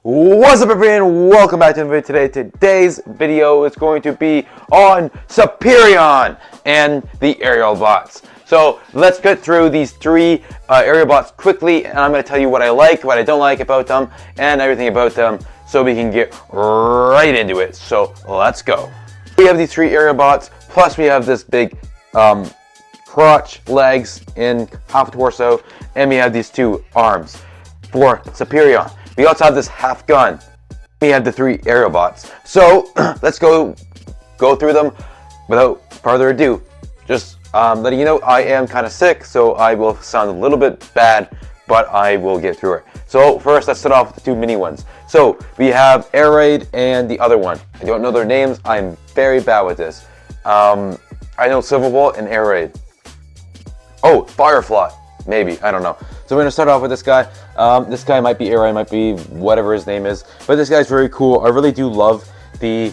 What's up, everyone? Welcome back to the video today. Today's video is going to be on Superion and the aerial bots. So let's get through these three aerial bots quickly, and I'm going to tell you what I like, what I don't like about them, and everything about them, so we can get right into it. So let's go. We have these three aerial bots, plus we have this big crotch, legs, and half torso, and we have these two arms for Superion. We also have this half gun. We have the three aerial bots. So let's go through them without further ado. Just letting you know, I am kind of sick, so I will sound a little bit bad, but I will get through it. So first, let's start off with the two mini ones. So we have Air Raid and the other one. I don't know their names. I'm very bad with this. I know Silverbolt and Air Raid. Oh, Firefly. Maybe, I don't know. So we're gonna start off with this guy. This guy might be Air Raid, might be whatever his name is, but this guy's very cool. I really do love the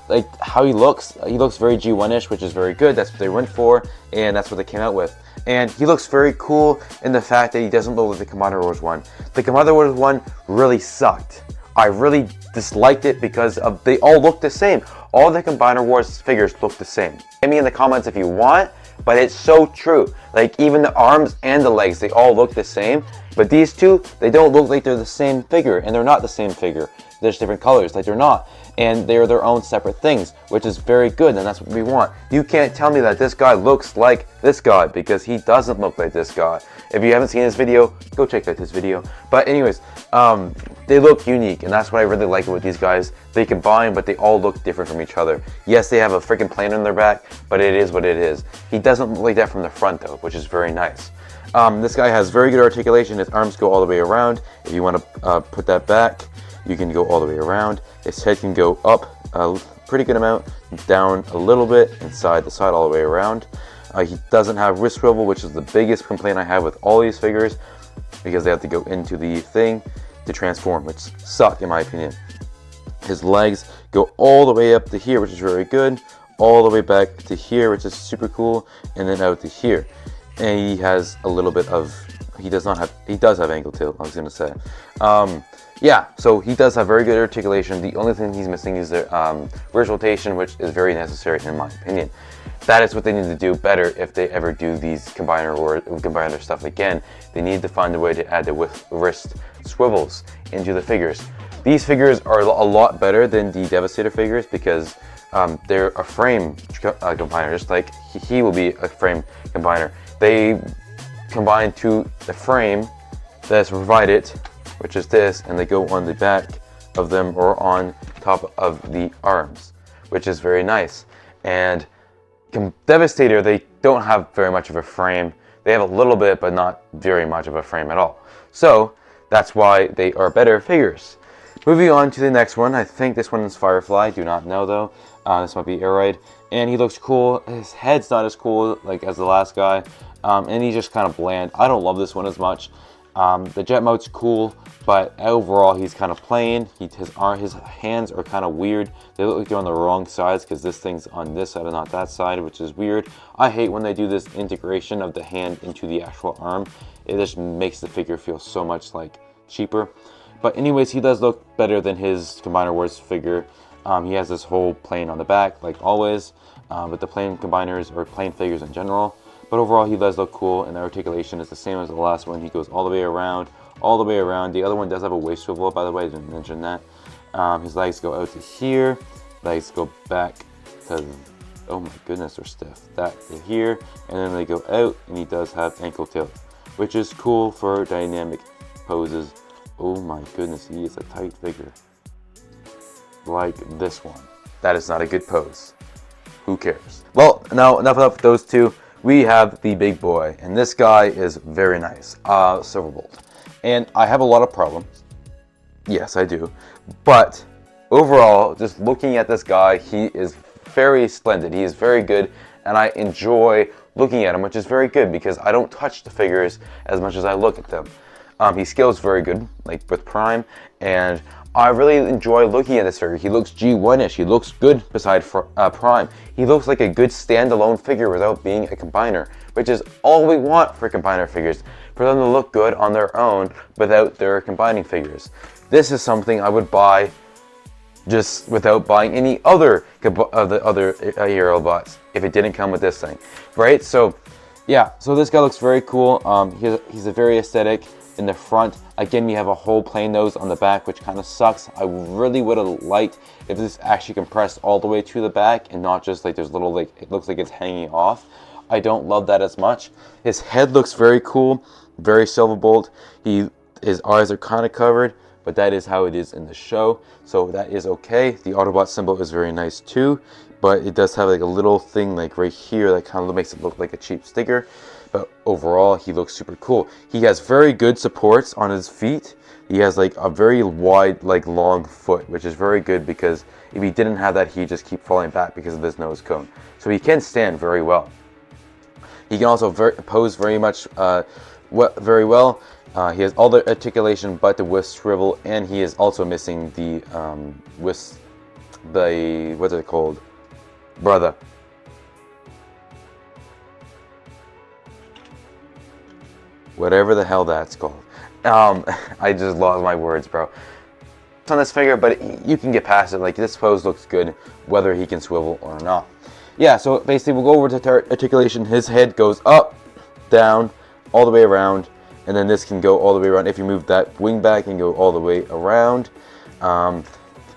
like how he looks. He looks very G1-ish, which is very good. That's what they went for, and that's what they came out with. And he looks very cool in the fact that he doesn't look like the Commander Wars one. The Commander Wars one really sucked. I really disliked it because they all look the same. All the Combiner Wars figures look the same. Hit me in the comments if you want, but it's so true. Like, even the arms and the legs, they all look the same. But these two, they don't look like they're the same figure, and they're not the same figure. There's different colors, like they're not. And they're their own separate things, which is very good, and that's what we want. You can't tell me that this guy looks like this guy, because he doesn't look like this guy. If you haven't seen his video, go check out his video. But anyways, they look unique, and that's what I really like with these guys. They combine, but they all look different from each other. Yes, they have a freaking plane on their back, but it is what it is. He doesn't look like that from the front, though, which is very nice. This guy has very good articulation. His arms go all the way around. If you want to put that back, you can go all the way around. His head can go up a pretty good amount, down a little bit, inside the side, all the way around. He doesn't have wrist swivel, which is the biggest complaint I have with all these figures, because they have to go into the thing to transform, which suck in my opinion. His legs go all the way up to here, which is very good, all the way back to here, which is super cool, and then out to here. And he has a little bit of, he does have ankle tail, I was going to say. Yeah, so he does have very good articulation. The only thing he's missing is the wrist rotation, which is very necessary in my opinion. That is what they need to do better if they ever do these combiner stuff again. They need to find a way to add the wrist swivels into the figures. These figures are a lot better than the Devastator figures because they're a frame combiner, just like he will be a frame combiner. They combine to the frame that's provided, which is this, and they go on the back of them or on top of the arms, which is very nice. And Devastator, they don't have very much of a frame. They have a little bit, but not very much of a frame at all. So that's why they are better figures. Moving on to the next one. I think this one is Firefly. Do not know though. This might be Air Raid, and he looks cool. His head's not as cool like as the last guy, and he's just kind of bland. I don't love this one as much. The jet mode's cool, but overall he's kind of plain. His hands are kind of weird. They look like they're on the wrong sides because this thing's on this side and not that side, which is weird. I hate when they do this integration of the hand into the actual arm. It just makes the figure feel so much like cheaper. But anyways, he does look better than his Combiner Wars figure. He has this whole plane on the back, like always, but the plane combiners or plane figures in general. But overall, he does look cool, and the articulation is the same as the last one. He goes all the way around, all the way around. The other one does have a waist swivel, by the way, I didn't mention that. His legs go out to here, legs go back to, oh my goodness, they're stiff. That to here, and then they go out, and he does have ankle tilt, which is cool for dynamic poses. Oh my goodness, he is a tight figure. Like this one. That is not a good pose. Who cares? Well, now enough of those two. We have the big boy, and this guy is very nice, Silverbolt. And I have a lot of problems. Yes, I do. But overall, just looking at this guy, he is very splendid. He is very good, and I enjoy looking at him, which is very good because I don't touch the figures as much as I look at them. He scales very good, like with Prime, and I really enjoy looking at this figure. He looks G1-ish. He looks good beside Prime. He looks like a good standalone figure without being a combiner, which is all we want for combiner figures. for them to look good on their own without their combining figures. This is something I would buy just without buying any other of the other aerial bots if it didn't come with this thing, right? So yeah, so this guy looks very cool. He's a very aesthetic in the front. Again, you have a whole plain nose on the back, which kind of sucks. I really would have liked if this actually compressed all the way to the back and not just like there's little, like, it looks like it's hanging off. I don't love that as much. His head looks very cool, very Silverbolt. His eyes are kind of covered, but that is how it is in the show, so that is okay. The Autobot symbol is very nice too, but it does have like a little thing like right here that kind of makes it look like a cheap sticker. But overall, he looks super cool. He has very good supports on his feet. He has like a very wide, like long foot, which is very good because if he didn't have that, he'd just keep falling back because of his nose cone. So he can stand very well. He can also pose very much very well. He has all the articulation but the wisp swivel, and he is also missing the what's it called? Brother. Whatever the hell that's called. I just lost my words, bro. It's on this figure, but you can get past it. Like, this pose looks good, whether he can swivel or not. Yeah, so basically we'll go over to articulation. His head goes up, down, all the way around, and then this can go all the way around. If you move that wing back, and go all the way around.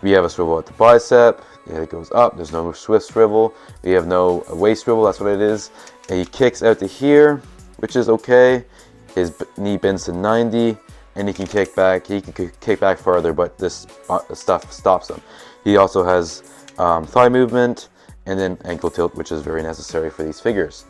We have a swivel at the bicep. Yeah, it goes up. There's no swift swivel. We have no waist swivel. That's what it is. And he kicks out to here, which is okay. His knee bends to 90, and he can kick back. He can kick back further, but this stuff stops him. He also has thigh movement, and then ankle tilt, which is very necessary for these figures.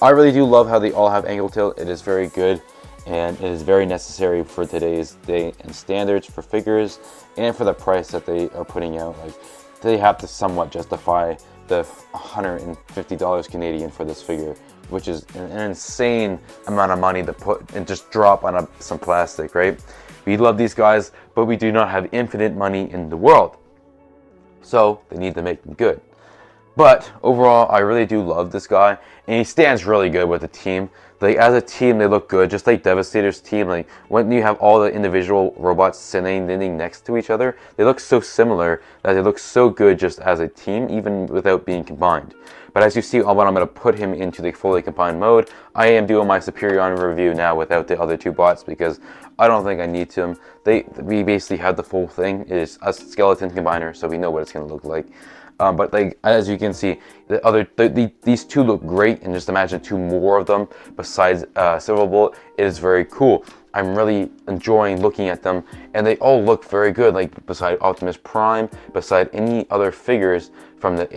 I really do love how they all have ankle tilt. It is very good, and it is very necessary for today's day and standards for figures, and for the price that they are putting out. Like, they have to somewhat justify the $150 Canadian for this figure, which is an insane amount of money to put and just drop on some plastic, right? We love these guys, but we do not have infinite money in the world, so they need to make them good. But overall, I really do love this guy, and he stands really good with the team. Like, as a team, they look good, just like Devastator's team. Like, when you have all the individual robots sitting next to each other, they look so similar that they look so good just as a team, even without being combined. But as you see, when I'm going to put him into the fully combined mode, I am doing my Superion review now without the other two bots because I don't think I need to. We basically have the full thing. It is a skeleton combiner, so we know what it's going to look like. But like, as you can see, these two look great, and just imagine two more of them besides Silverbolt. It is very cool. I'm really enjoying looking at them, and they all look very good. Like, beside Optimus Prime, beside any other figures from the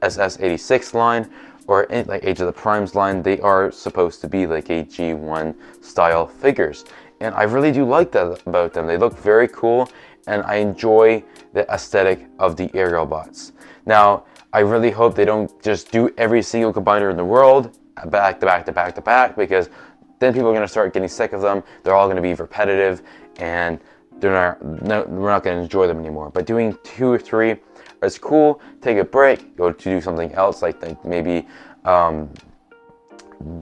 SS86 line or like Age of the Primes line, they are supposed to be like a G1 style figures, and I really do like that about them. They look very cool, and I enjoy the aesthetic of the aerial bots. Now, I really hope they don't just do every single combiner in the world back to back to back to back, because then people are going to start getting sick of them. They're all going to be repetitive, and we're not going to enjoy them anymore. But doing 2 or 3 is cool. Take a break, go to do something else, like maybe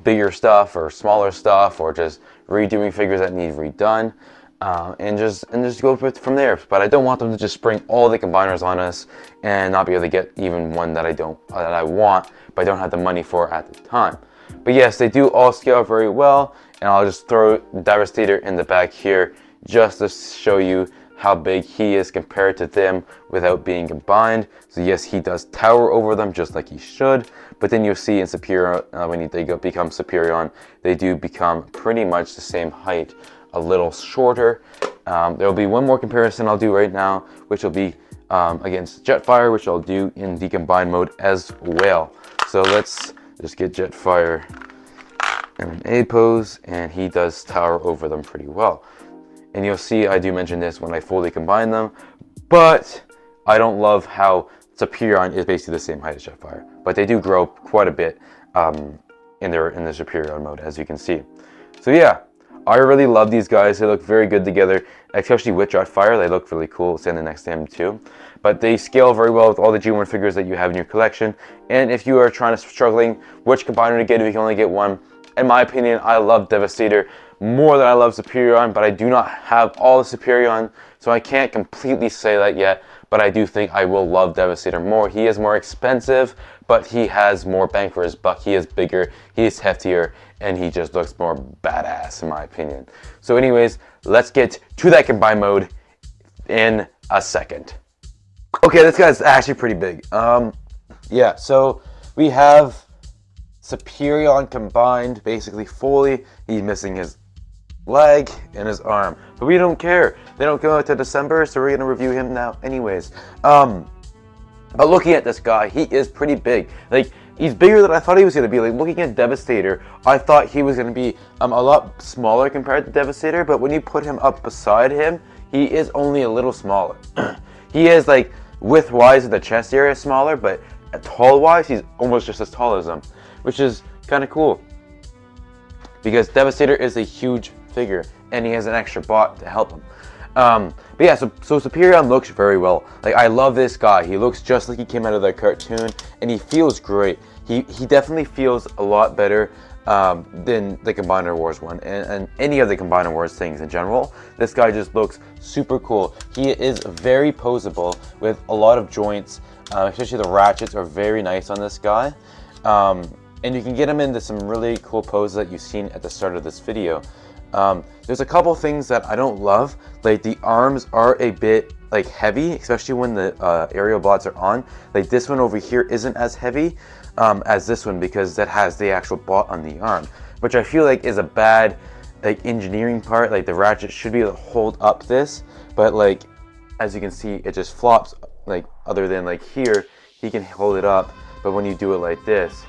bigger stuff or smaller stuff, or just redoing figures that need redone. And just go from there. But I don't want them to just spring all the combiners on us and not be able to get even one that I want, but I don't have the money for at the time. But yes, they do all scale very well, and I'll just throw Devastator in the back here just to show you how big he is compared to them without being combined. So yes, he does tower over them just like he should, but then you'll see in Superion, when they become Superion, they do become pretty much the same height, a little shorter. There will be one more comparison I'll do right now, which will be against Jetfire, which I'll do in the combined mode as well. So let's just get Jetfire in an A pose, and he does tower over them pretty well. And you'll see I do mention this when I fully combine them, but I don't love how Superion is basically the same height as Jetfire, but they do grow quite a bit in the Superion mode, as you can see. So yeah, I really love these guys. They look very good together, especially with Jetfire. They look really cool standing next to him too. But they scale very well with all the G1 figures that you have in your collection. And if you are struggling which combiner to get, if you can only get one, in my opinion, I love Devastator more that I love Superion, but I do not have all the Superion, so I can't completely say that yet. But I do think I will love Devastator more. He is more expensive, but he has more bang for his buck. He is bigger, he is heftier, and he just looks more badass in my opinion. So anyways, let's get to that combine mode in a second. Okay, this guy's actually pretty big. Yeah, so we have Superion combined, basically fully. He's missing his leg and his arm, but we don't care. They don't go out to December, so we're gonna review him now anyways. But looking at this guy, he is pretty big. Like, he's bigger than I thought he was gonna be. Like, looking at Devastator, I thought he was gonna be a lot smaller compared to Devastator, but when you put him up beside him, he is only a little smaller. He is, like, width-wise in the chest area smaller, but tall-wise, he's almost just as tall as him, which is kind of cool. Because Devastator is a huge figure, and he has an extra bot to help him. But yeah, so Superion looks very well. Like, I love this guy. He looks just like he came out of the cartoon, and he feels great. He definitely feels a lot better than the Combiner Wars one, and any of the Combiner Wars things in general. This guy just looks super cool. He is very poseable with a lot of joints, especially the ratchets are very nice on this guy. And you can get him into some really cool poses that you've seen at the start of this video. There's a couple things that I don't love. Like, the arms are a bit like heavy, especially when the aerial bots are on. Like, this one over here isn't as heavy as this one because that has the actual bot on the arm, which I feel like is a bad like engineering part. Like, the ratchet should be able to hold up this, but like as you can see, it just flops. Like, other than like here, he can hold it up, but when you do it like this,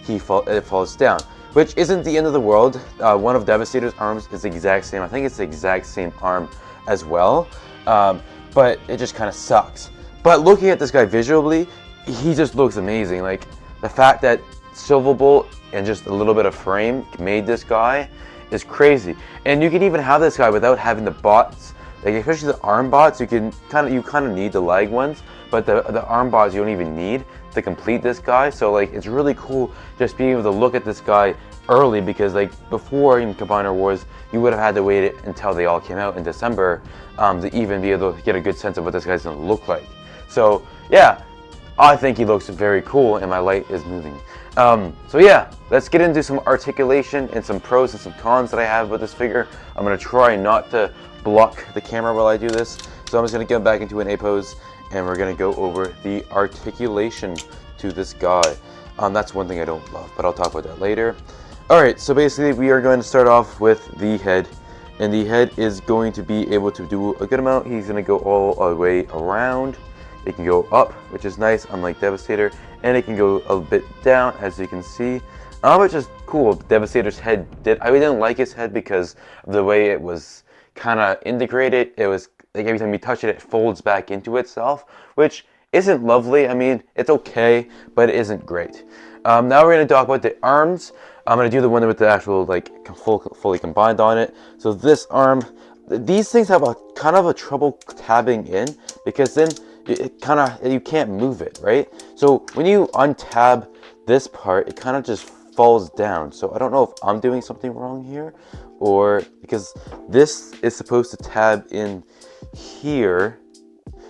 it falls down, which isn't the end of the world. One of Devastator's arms is the exact same. I think it's the exact same arm as well, but it just kind of sucks. But looking at this guy visually, he just looks amazing. Like, the fact that Silverbolt and just a little bit of frame made this guy is crazy. And you can even have this guy without having the bots. Like, especially the arm bots, you kind of need the leg ones, but the arm bots you don't even need to complete this guy. So like, it's really cool just being able to look at this guy early, because like before in Combiner Wars, you would have had to wait until they all came out in December to even be able to get a good sense of what this guy's gonna look like. So yeah, I think he looks very cool, and my light is moving. So yeah, let's get into some articulation and some pros and some cons that I have with this figure. I'm gonna try not to block the camera while I do this, so I'm just gonna get back into an A pose, and we're gonna go over the articulation to this guy. That's one thing I don't love, but I'll talk about that later. Alright, so basically we are going to start off with the head, and the head is going to be able to do a good amount. He's going to go all the way around. It can go up, which is nice, unlike Devastator, and it can go a bit down, as you can see, which is cool. Devastator's head I didn't like his head because of the way it was kind of integrated. It was like every time you touch it, it folds back into itself, which isn't lovely. I mean, it's okay, but it isn't great. Now we're going to talk about the arms. I'm going to do the one with the actual like fully combined on it. So this arm, these things have a kind of a trouble tabbing in, because then you can't move it, right? So when you untab this part, it kind of just falls down. So I don't know if I'm doing something wrong here, or because this is supposed to tab in here.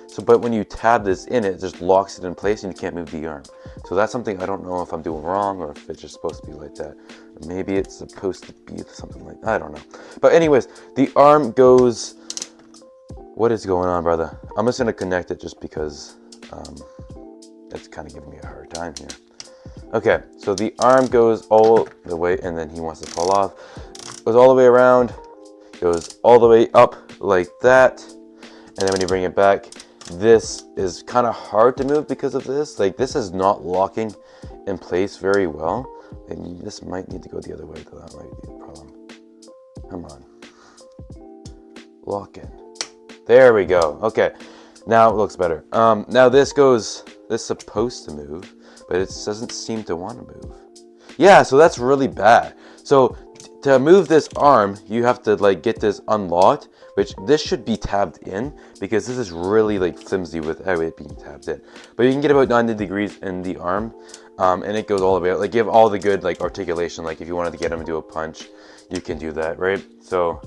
So, but when you tab this in, it just locks it in place and you can't move the arm. So that's something I don't know if I'm doing wrong, or if it's just supposed to be like that. Or maybe it's supposed to be something like that. I don't know. But anyways, the arm goes... What is going on, brother? I'm just going to connect it just because it's kind of giving me a hard time here. Okay, so the arm goes all the way, and then he wants to fall off. Goes all the way around, goes all the way up like that. And then when you bring it back, this is kind of hard to move because of this. Like, this is not locking in place very well. And this might need to go the other way, though. That might be a problem. Come on. Lock in. There we go. Okay. Now it looks better. Now this is supposed to move, but it doesn't seem to want to move. Yeah, so that's really bad. So to move this arm, you have to like get this unlocked, which this should be tabbed in, because this is really like flimsy without it being tabbed in. But you can get about 90 degrees in the arm, and it goes all the way out. Like, you have all the good like articulation. Like, if you wanted to get him to do a punch, you can do that, right? So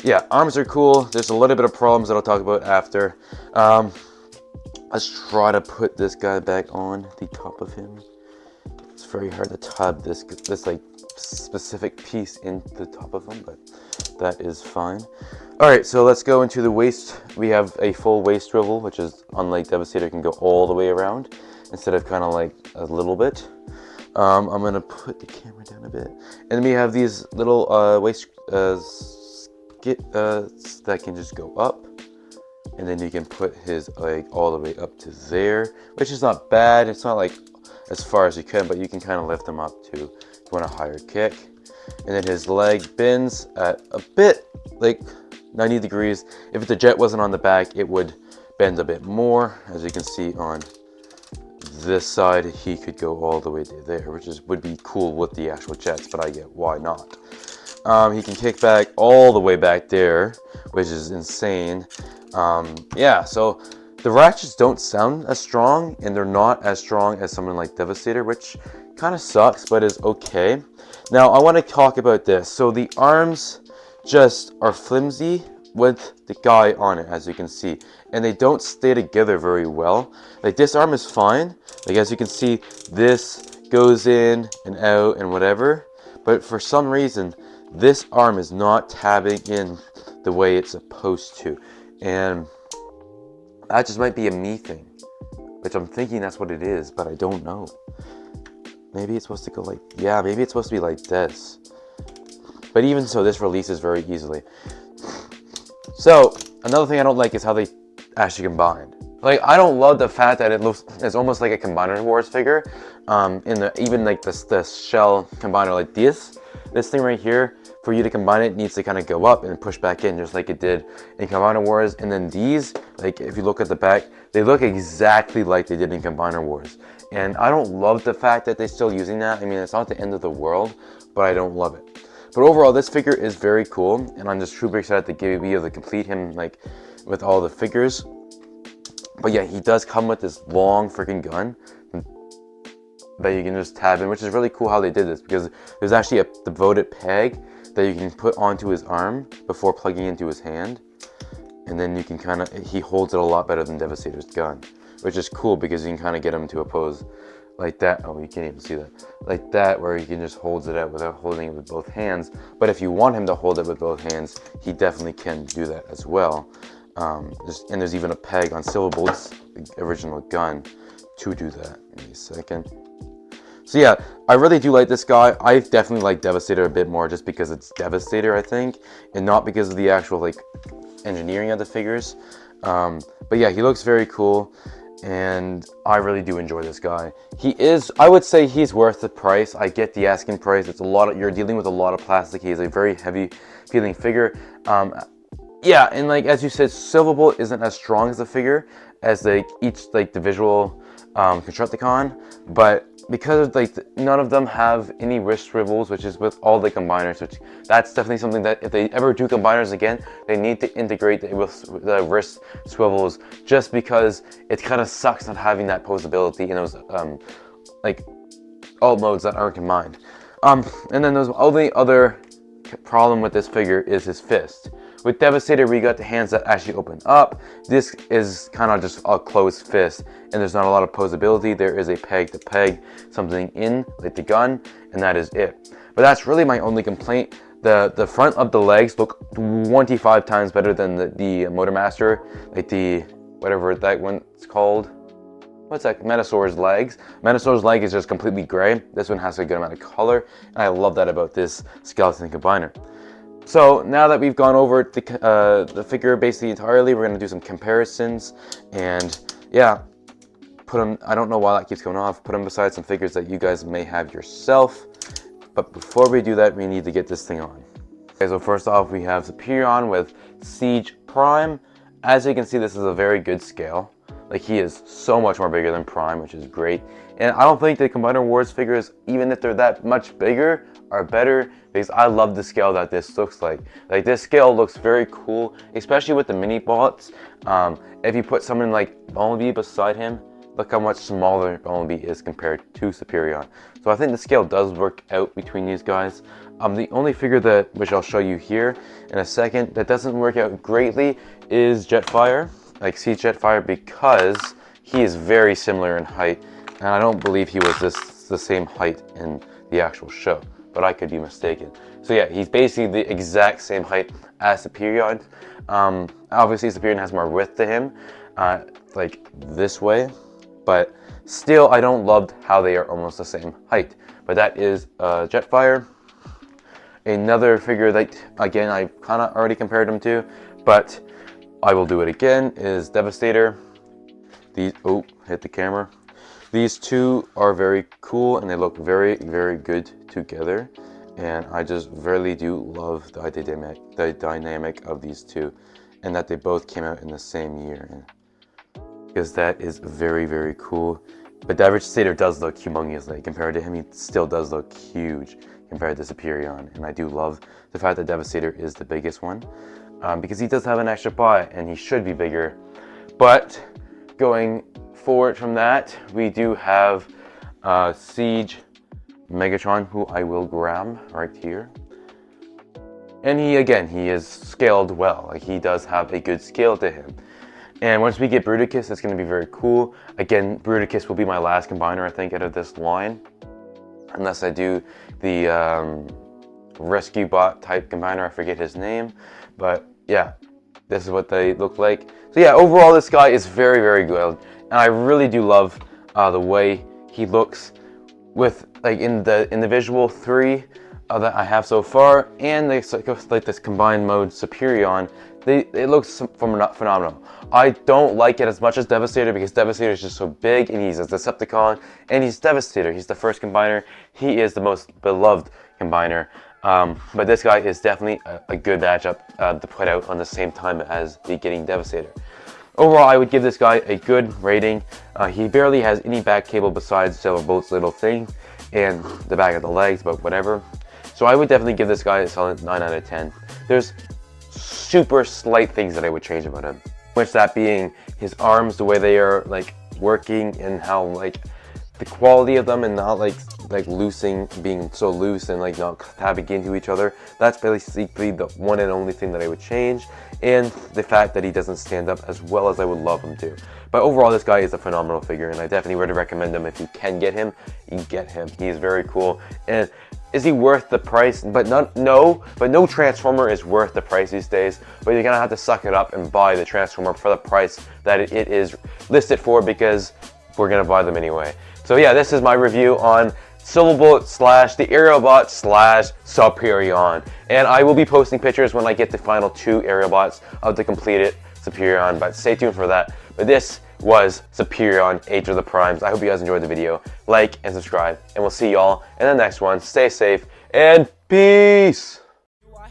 yeah, arms are cool. There's a little bit of problems that I'll talk about after. Let's try to put this guy back on the top of him. It's very hard to tub this like specific piece into the top of him, but that is fine. All right, so let's go into the waist. We have a full waist swivel, which is, unlike Devastator, can go all the way around instead of kind of like a little bit. I'm gonna put the camera down a bit, and then we have these little waist that can just go up, and then you can put his leg all the way up to there, which is not bad. It's not like as far as you can, but you can kind of lift him up to if you want a higher kick. And then his leg bends at a bit like 90 degrees. If the jet wasn't on the back, it would bend a bit more. As you can see on this side, he could go all the way to there, which would be cool with the actual jets, but I get why not. He can kick back all the way back there, which is insane. Yeah, so the ratchets don't sound as strong, and they're not as strong as something like Devastator, which kind of sucks, but is okay. Now, I want to talk about this. So the arms just are flimsy with the guy on it, as you can see, and they don't stay together very well. Like, this arm is fine. Like, as you can see, this goes in and out and whatever, but for some reason, this arm is not tabbing in the way it's supposed to, and that just might be a me thing, which I'm thinking that's what it is, but I don't know. Maybe it's supposed to go like, yeah, maybe it's supposed to be like this. But even so, this releases very easily. So, another thing I don't like is how they actually combined. Like, I don't love the fact that it's almost like a Combiner Wars figure. Even like the shell combiner like this thing right here, for you to combine it, needs to kind of go up and push back in, just like it did in Combiner Wars. And then these, like if you look at the back, they look exactly like they did in Combiner Wars. And I don't love the fact that they're still using that. I mean, it's not the end of the world, but I don't love it. But overall, this figure is very cool, and I'm just super excited to be able to complete him like with all the figures. But yeah, he does come with this long freaking gun that you can just tab in, which is really cool how they did this, because there's actually a devoted peg that you can put onto his arm before plugging into his hand, and then you can he holds it a lot better than Devastator's gun, which is cool because you can kind of get him to a pose like that. Oh, you can't even see that. Like that, where he can just hold it out without holding it with both hands. But if you want him to hold it with both hands, he definitely can do that as well. And there's even a peg on Silverbolt's original gun to do that. Give me a second. So yeah, I really do like this guy. I definitely like Devastator a bit more just because it's Devastator, I think, and not because of the actual like engineering of the figures. But yeah, he looks very cool, and I really do enjoy this guy. I would say he's worth the price. I get the asking price. It's a lot. You're dealing with a lot of plastic. He is a very heavy feeling figure. Yeah, and like as you said, Silverbolt isn't as strong as the figure as like each like the visual Constructicon, but because of like none of them have any wrist swivels, which is with all the combiners, which that's definitely something that if they ever do combiners again, they need to integrate the wrist swivels, just because it kind of sucks not having that posability in those like alt modes that aren't combined. And then there's only other problem with this figure is his fist. With Devastator, we got the hands that actually open up. This is kind of just a closed fist, and there's not a lot of posability. There is a peg to peg something in, like the gun, and that is it. But that's really my only complaint. The front of the legs look 25 times better than the Motormaster, like the, whatever that one's called. What's that? Metasaur's legs. Metasaur's leg is just completely gray. This one has a good amount of color, and I love that about this skeleton combiner. So now that we've gone over the figure basically entirely, we're going to do some comparisons, and yeah, put them, I don't know why that keeps going off, put them beside some figures that you guys may have yourself. But before we do that, we need to get this thing on. Okay, so first off, we have Superion with Siege Prime. As you can see, this is a very good scale. Like, he is so much more bigger than Prime, which is great. And I don't think the Combiner Wars figures, even if they're that much bigger, are better, because I love the scale that this looks like. Like, this scale looks very cool, especially with the mini bots. If you put someone like Bumblebee beside him, look how much smaller Bumblebee is compared to Superion. So I think the scale does work out between these guys. The only figure which I'll show you here in a second, that doesn't work out greatly is Jetfire, like Siege Jetfire, because he is very similar in height, and I don't believe he was the same height in the actual show, but I could be mistaken. So yeah, he's basically the exact same height as Superion. Obviously Superion has more width to him, like this way, but still I don't love how they are almost the same height. But that is Jetfire. Another figure that, again, I kind of already compared him to, but I will do it again, is Devastator. Oh, hit the camera. These two are very cool and they look very, very good together. And I just really do love the dynamic of these two, and that they both came out in the same year, because that is very, very cool. But Devastator does look humongous, like compared to him, he still does look huge compared to Superion. And I do love the fact that Devastator is the biggest one, because he does have an extra bot and he should be bigger. But going forward from that, we do have Siege Megatron, who I will grab right here. And he is scaled well. Like, he does have a good scale to him. And once we get Bruticus, it's going to be very cool. Again, Bruticus will be my last combiner, I think, out of this line, unless I do the rescue bot type combiner. I forget his name, but yeah, this is what they look like. So yeah, overall this guy is very, very good, and I really do love the way he looks with, like, in the visual 3 that I have so far, and like this combined mode Superion. It looks phenomenal. I don't like it as much as Devastator, because Devastator is just so big, and he's a Decepticon, and he's Devastator. He's the first combiner. He is the most beloved combiner. But this guy is definitely a good matchup to put out on the same time as Getting Devastator. Overall, I would give this guy a good rating. He barely has any back cable besides Silverbolt's little thing and the back of the legs, but whatever. So I would definitely give this guy a solid 9 out of 10. There's super slight things that I would change about him, which that being his arms, the way they are like working, and how like the quality of them, and not like being so loose and like not tapping into each other. That's basically the one and only thing that I would change, and the fact that he doesn't stand up as well as I would love him to. But overall, this guy is a phenomenal figure, and I definitely would recommend him. If you can get him, you get him. He is very cool. And is he worth the price? But no Transformer is worth the price these days. But you're gonna have to suck it up and buy the Transformer for the price that it is listed for, because we're gonna buy them anyway. So yeah, this is my review on Silverbolt / the Aerialbot / Superion. And I will be posting pictures when I get the final 2 Aerialbots of the completed Superion, but stay tuned for that. But this was Superion Age of the Primes. I hope you guys enjoyed the video. Like and subscribe, and we'll see y'all in the next one. Stay safe and peace.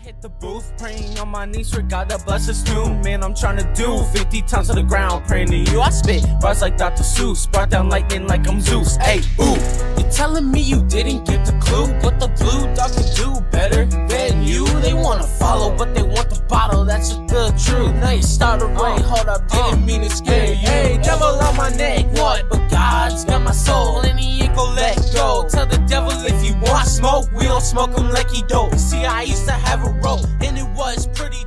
Hit the booth, praying on my knees for God to bless us tune. Man, I'm trying to do 50 times to the ground, praying to you. I spit bars like Dr. Seuss, brought down lightning like I'm Zeus. Hey, ooh, you telling me you didn't get the clue? What the blue dog could do better than you? They wanna follow, but they want the bottle. That's just the truth. Now you started right, hold up, didn't mean to scare you. Hey, devil on my neck, what? But God's got my soul, and he ain't gon' let go. Tell the devil if you want smoke, we don't smoke him like he dope. See, I used to have a rope, and it was pretty